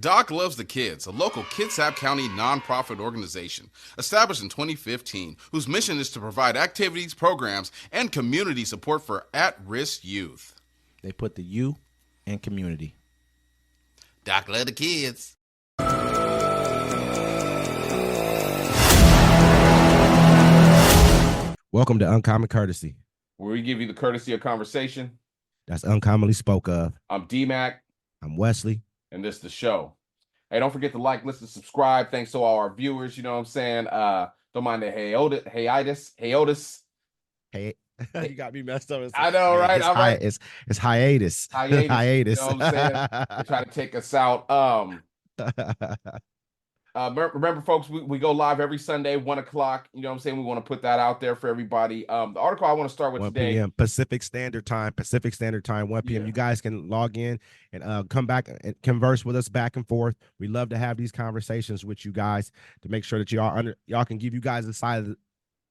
Doc Loves the Kids, a local Kitsap County nonprofit organization established in 2015 whose mission is to provide activities, programs, and community support for at-risk youth. They put the you in community. Doc Loves the Kids. Welcome to Uncommon Courtesy, where we give you the courtesy of conversation. That's uncommonly spoke of. I'm D-Mac. I'm Wesley. And this is the show. Hey, don't forget to like, listen, subscribe. Thanks to all our viewers. You know what I'm saying? Don't mind the hiatus. Hey, you got me messed up. I know, right? It's, right. It's hiatus. Hiatus. You know what I'm saying? They try to take us out. Remember, folks, we go live every Sunday, 1 o'clock. You know what I'm saying? We want to put that out there for everybody. The article I want to start with 1 today. p.m. Pacific Standard Time, 1 p.m. Yeah. You guys can log in and come back and converse with us back and forth. We love to have these conversations with you guys to make sure that y'all can give you guys a side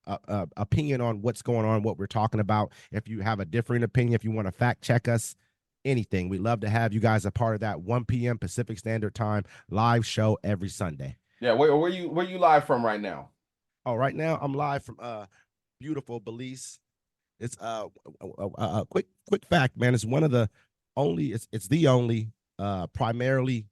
of opinion on what's going on, what we're talking about. If you have a different opinion, if you want to fact check us, anything, we love to have you guys a part of that 1 p.m. Pacific Standard Time live show every Sunday. Yeah, where you live from right now? Oh, right now I'm live from beautiful Belize. It's quick fact, man. It's one of the only it's the only primarily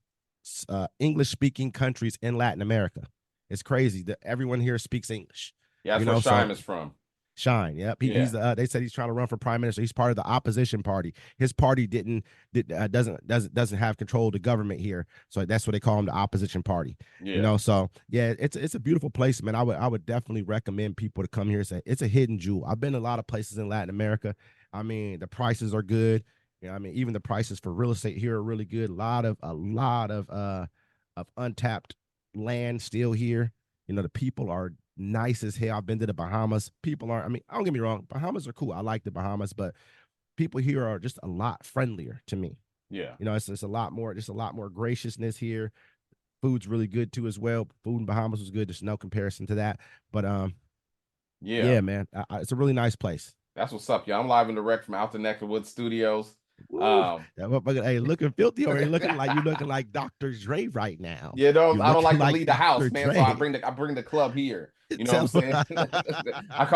English speaking countries in Latin America. It's crazy that everyone here speaks English. Yeah, that's where Shime is from. Shine, yep. He's they said he's trying to run for prime minister. He's part of the opposition party. His party doesn't have control of the government here, so that's what they call him, the opposition party. Yeah. You know, so yeah, it's a beautiful place, man. I would definitely recommend people to come here. It's a hidden jewel. I've been a lot of places in Latin America. I mean, the prices are good. You know, I mean, even the prices for real estate here are really good. A lot of untapped land still here. You know, the people are nice as hell. I've been to the Bahamas. People are, I mean, don't get me wrong, Bahamas are cool. I like the Bahamas, but people here are just a lot friendlier to me. Yeah. You know, it's a lot more graciousness here. Food's really good too as well. Food in Bahamas was good. There's no comparison to that. But yeah, man, it's a really nice place. That's what's up, y'all. I'm live and direct from out the Neck of Wood Studios. Hey, looking filthy or looking like Dr. Dre right now. Yeah, no, I don't like to leave the house, man. Dre. So I bring the club here. You know what I'm saying?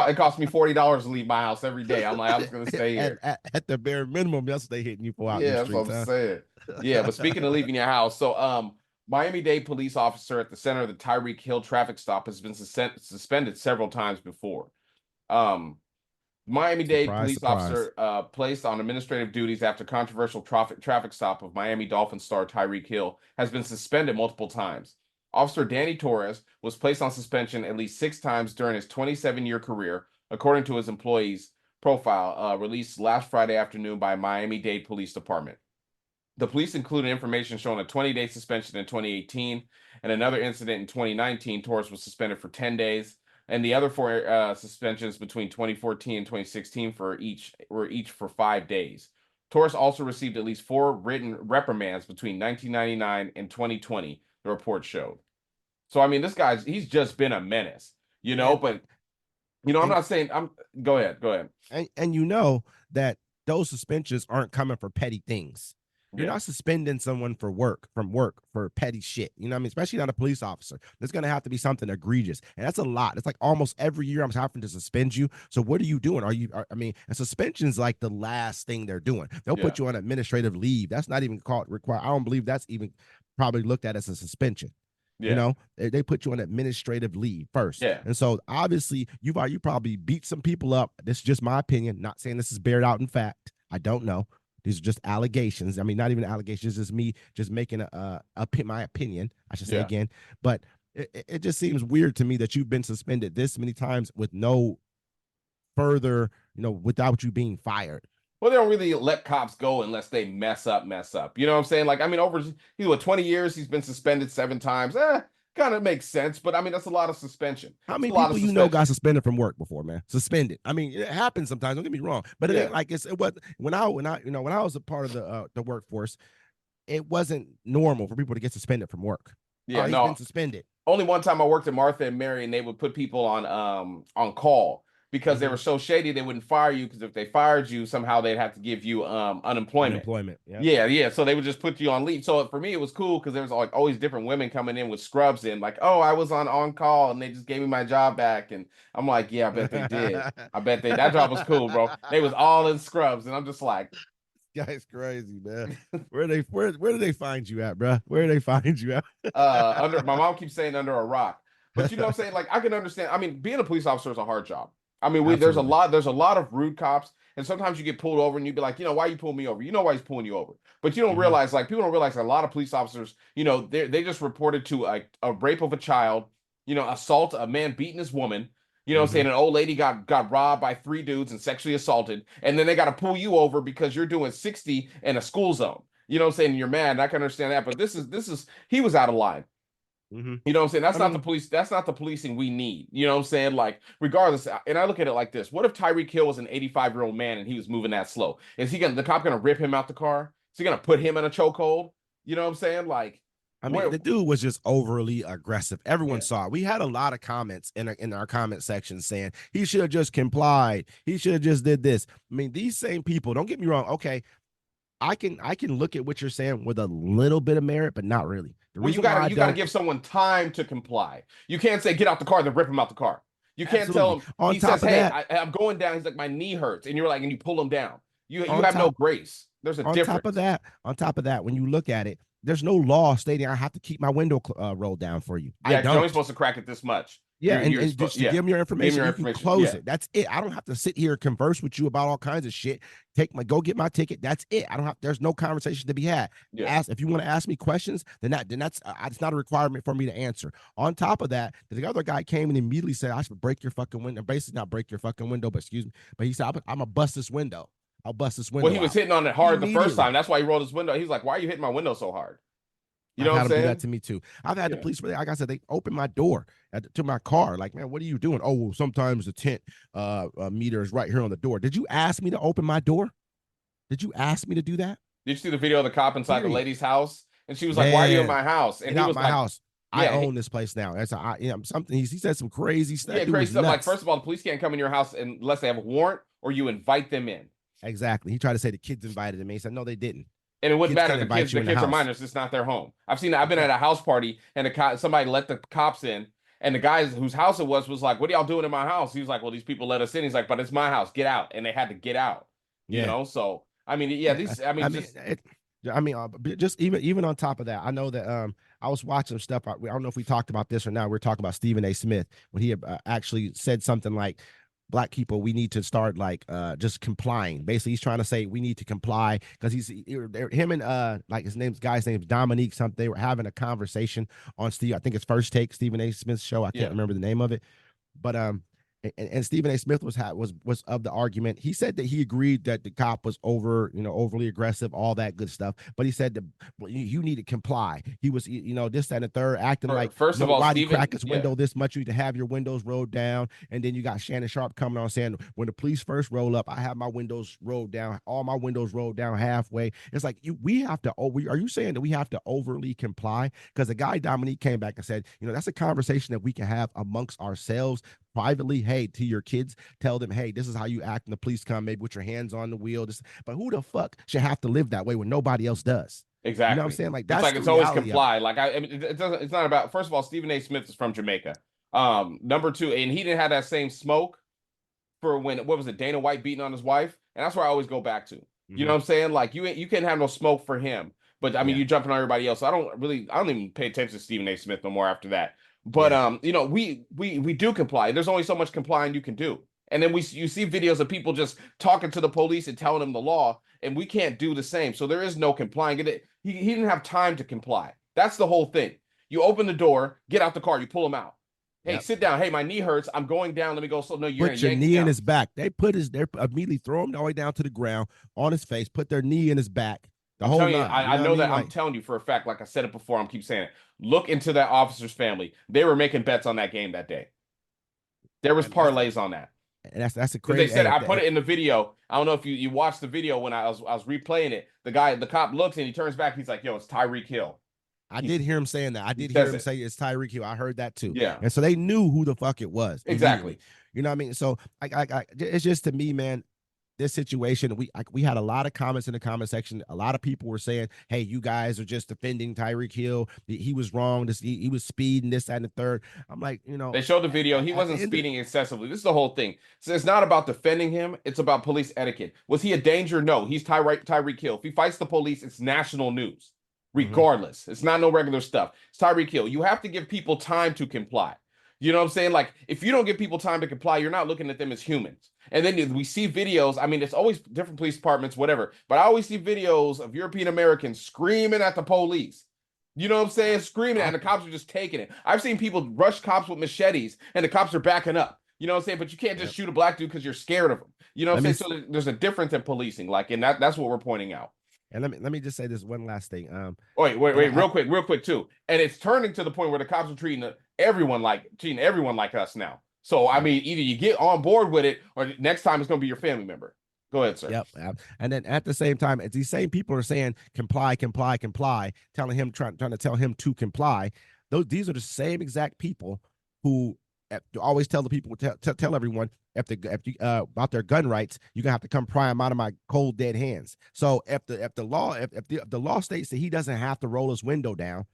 It costs me $40 to leave my house every day. I'm just gonna stay here. At the bare minimum, that's what they hitting you for out in the streets. That's what I'm saying. Yeah, but speaking of leaving your house, so Miami-Dade police officer at the center of the Tyreek Hill traffic stop has been suspended several times before. Miami-Dade police officer placed on administrative duties after controversial traffic stop of Miami Dolphin star Tyreek Hill has been suspended multiple times. Officer Danny Torres was placed on suspension at least 6 times during his 27-year career, according to his employee's profile released last Friday afternoon by Miami-Dade Police Department. The police included information showing a 20-day suspension in 2018 and another incident in 2019. Torres was suspended for 10 days. And the other 4 suspensions between 2014 and 2016 were each for 5 days. Torres also received at least 4 written reprimands between 1999 and 2020, the report showed. So, I mean, he's just been a menace, you know, but, you know, I'm not saying go ahead. And you know that those suspensions aren't coming for petty things. You're not suspending someone from work for petty shit. You know what I mean? Especially not a police officer. There's going to have to be something egregious. And that's a lot. It's like almost every year I'm having to suspend you. So what are you doing? A suspension's like the last thing they're doing. They'll put you on administrative leave. That's not even required. I don't believe that's even probably looked at as a suspension. Yeah. You know, they put you on administrative leave first. Yeah. And so obviously you probably beat some people up. This is just my opinion. Not saying this is bared out in fact. I don't know. These are just allegations. I mean, not even allegations. It's me just making my opinion, I should say again. But it just seems weird to me that you've been suspended this many times with no further, you know, without you being fired. Well, they don't really let cops go unless they mess up. You know what I'm saying? Like, I mean, over 20 years, he's been suspended 7 times. Kind of makes sense, but I mean, that's a lot of suspension. How many people you know got suspended from work before, man? Suspended. I mean, it happens sometimes. Don't get me wrong, but it ain't like it was when I was a part of the workforce. It wasn't normal for people to get suspended from work. Yeah, he's been suspended. Only one time I worked at Martha and Mary, and they would put people on call because they were so shady they wouldn't fire you, because if they fired you, somehow they'd have to give you unemployment. Yep. Yeah. So they would just put you on leave. So for me, it was cool because there was like always different women coming in with scrubs in, like, oh, I was on call and they just gave me my job back. And I'm like, yeah, I bet they did. I bet that job was cool, bro. They was all in scrubs, and I'm just like, guy's crazy, man. Where do they find you at, bro? Where do they find you at? Under, my mom keeps saying under a rock. But you know what I'm saying? Like, I can understand. I mean, being a police officer is a hard job. I mean, there's a lot of rude cops, and sometimes you get pulled over and you'd be like, why you pulling me over? You know why he's pulling you over. But you don't realize, like, people don't realize that a lot of police officers, they just reported to a rape of a child, assault, a man beating his woman. You know what I'm saying? An old lady got robbed by 3 dudes and sexually assaulted, and then they got to pull you over because you're doing 60 in a school zone. You know what I'm saying? And you're mad. And I can understand that, but this is he was out of line. You know what I'm saying? That's not the police. That's not the policing we need. You know what I'm saying? Like, regardless, and I look at it like this: what if Tyreek Hill was an 85-year-old man and he was moving that slow? Is the cop gonna rip him out the car? Is he gonna put him in a chokehold? You know what I'm saying? Like, I mean, the dude was just overly aggressive. Everyone saw it. We had a lot of comments in our comment section saying he should have just complied. He should have just did this. I mean, these same people, don't get me wrong. Okay, I can look at what you're saying with a little bit of merit, but not really. Well, you gotta give someone time to comply. You can't say get out the car, then rip him out the car. You can't tell him. He says, "Hey, I'm going down." He's like, "My knee hurts," and you're like, and you pull him down. You have no grace. There's a difference. On top of that, when you look at it, there's no law stating I have to keep my window rolled down for you. Yeah, you're only supposed to crack it this much. Yeah, and just give me your information. You can close it. That's it. I don't have to sit here and converse with you about all kinds of shit. Go get my ticket. That's it. I don't have. There's no conversation to be had. If you want to ask me questions, then that's it's not a requirement for me to answer. On top of that, the other guy came and immediately said, "I should break your fucking window." Basically, not break your fucking window, but excuse me. But he said, "I'm gonna bust this window. I'll bust this window." Well, he was hitting on it hard the first time. That's why he rolled his window. He was like, "Why are you hitting my window so hard?" You know what I'm saying? Do that to me too. I've had the police, like I said, they opened my door to my car. Like, man, what are you doing? Oh, well, sometimes the tent meter is right here on the door. Did you ask me to open my door? Did you ask me to do that? Did you see the video of the cop inside the lady's house? And she was like, "Why are you in my house?" And he was like, house. I own this place now. That's something. He said some crazy stuff. Yeah, crazy stuff. Like, first of all, the police can't come in your house unless they have a warrant or you invite them in. Exactly. He tried to say the kids invited him. He said no, they didn't. And it wouldn't matter. The kids are minors. It's not their home. I've been at a house party and somebody let the cops in, and the guys whose house it was like, "What are y'all doing in my house?" He was like, "Well, these people let us in." He's like, "But it's my house. Get out." And they had to get out. You know. So I mean, just even on top of that, I know that I was watching stuff. I don't know if we talked about this or not. We're talking about Stephen A. Smith when he actually said something like, Black people, we need to start just complying. Basically, he's trying to say we need to comply because him and like guy's name's Dominique something. They were having a conversation on I think it's First Take, Stephen A. Smith's show. I can't remember the name of it, but and Stephen A. Smith was of the argument. He said that he agreed that the cop was overly aggressive, all that good stuff. But he said that you need to comply. He was, this, that, and the third, acting like first of all, why do you crack his window this much? You need to have your windows rolled down. And then you got Shannon Sharp coming on saying, when the police first roll up, I have my windows rolled down, all my windows rolled down halfway. It's like we have to. Are you saying that we have to overly comply? Because the guy Dominique came back and said, that's a conversation that we can have amongst ourselves privately. Hey, to your kids, tell them, hey, this is how you act when the police come, maybe with your hands on the wheel. But who the fuck should have to live that way when nobody else does? Exactly. You know what I'm saying? Like, that's it's always comply. Like, I mean, it's not about, first of all, Stephen A. Smith is from Jamaica. Number two, and he didn't have that same smoke for what was it, Dana White beating on his wife. And that's where I always go back to. You know what I'm saying? Like, you can't have no smoke for him. But I mean, you jumping on everybody else. So I don't even pay attention to Stephen A. Smith no more after that. But we do comply. There's only so much complying you can do. And then you see videos of people just talking to the police and telling them the law, and we can't do the same. So there is no complying. He didn't have time to comply. That's the whole thing. You open the door, get out the car, you pull him out. Hey, sit down. Hey, my knee hurts. I'm going down. Let me go. So no, you're put your knee in his back. They immediately throw him all the way down to the ground on his face, put their knee in his back. I know that. I'm telling you for a fact, like I said it before, I'm keep saying it. Look into that officer's family. They were making bets on that game that day. There was parlays on that. And that's a crazy. They said I put it in the video. I don't know if you watched the video when I was replaying it. The cop looks and he turns back. He's like, "Yo, it's Tyreek Hill." I did hear him saying that. I did hear him say it's Tyreek Hill. I heard that too. Yeah. And so they knew who the fuck it was. Exactly. You know what I mean? So it's just, to me, man, this situation, we had a lot of comments in the comment section. A lot of people were saying, hey, you guys are just defending Tyreek Hill. He was wrong. He was speeding, this, that, and the third. I'm like, they showed the video. He wasn't speeding excessively. This is the whole thing. So it's not about defending him. It's about police etiquette. Was he a danger? No. He's Tyreek Hill. If he fights the police, it's national news. Regardless, it's not no regular stuff. It's Tyreek Hill. You have to give people time to comply. You know what I'm saying? Like, if you don't give people time to comply, you're not looking at them as humans. And then we see videos. I mean, it's always different police departments, whatever. But I always see videos of European Americans screaming at the police. You know what I'm saying? Screaming, and the cops are just taking it. I've seen people rush cops with machetes, and the cops are backing up. You know what I'm saying? But you can't just shoot a black dude because you're scared of him. You know what I'm saying? So there's a difference in policing, like, and that's what we're pointing out. And let me just say this one last thing. Wait, real quick too. And it's turning to the point where the cops are treating everyone like us now. So I mean, either you get on board with it, or next time it's going to be your family member. Go ahead, sir. Yep. And then at the same time, these same people are saying comply, telling him, trying to tell him to comply. These are the same exact people who always tell the people, tell everyone, if you about their gun rights, you're gonna have to come pry them out of my cold dead hands. So if the law states that he doesn't have to roll his window down,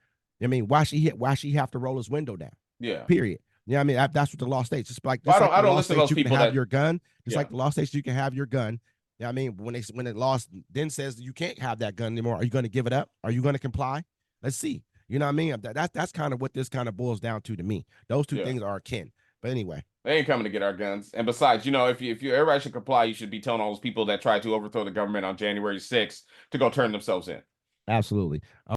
I mean, why should he have to roll his window down? Yeah. Period. Yeah, I mean, that's what the law states. Just like I don't listen to those people that have your gun. Just like the law states you can have your gun. Yeah, I mean, when the law then says you can't have that gun anymore, are you going to give it up? Are you going to comply? Let's see. You know what I mean? That's kind of what this kind of boils down to me. Those two things are akin. But anyway, they ain't coming to get our guns. And besides, you know, if you everybody should comply, you should be telling all those people that tried to overthrow the government on January 6th to go turn themselves in. Absolutely.